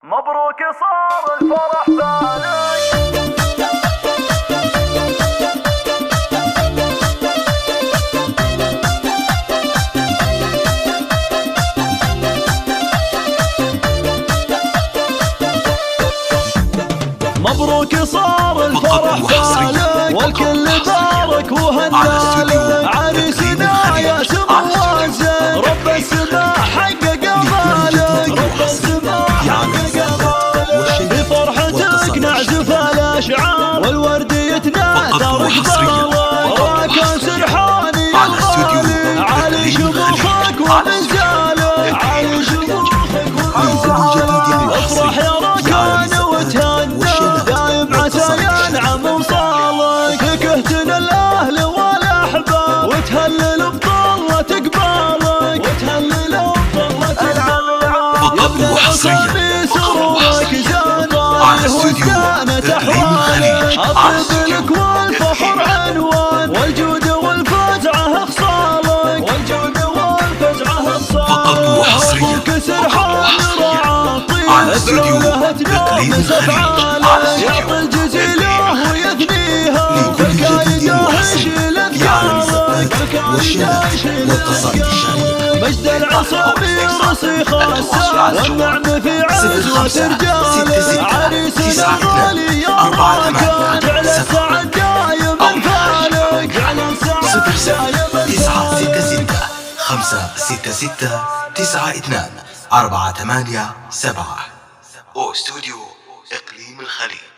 مبروك صار الفرح بالك. مبروك صار الفرح بالك والكل بارك وهنالك. عريسنا يا سمو الزين رب السماء حقق امالك. رب السماء حقق امالك. بفرحتك نعزف الاشعار والورد يتنادى رقبالك. وراك سرحان يا غالي علي شموخك ومنزالك. علي شموخك ومنزالك. افرح يا ركان وتهنى دايم عسى ينعم وصالك. فكهتنا الاهل والاحباب وتهلل بطلة قبالك. وتهلل بطلة قبالك. يا ابن العصامي سرورك زاد وزانت احوالك. الطيب لك والفخر عنوان والجود والفزعه خصالك. والجود والفزعه خصالك. ابوك سرحان راعي الدولة تنام سبعالك. يعطي الجزيلة ويثنيها فالكايدة يشيل اذكارك. فالكايدة يشيل اذكارك. مجد العصامي رصيخ الساس والنعم في عزوة رجالك. عريسنا غالي يا راكان جعل السعد دايم انفالك. جعل السعد دايم انفالك. 566 92 487 أو استوديو إقليم الخليج.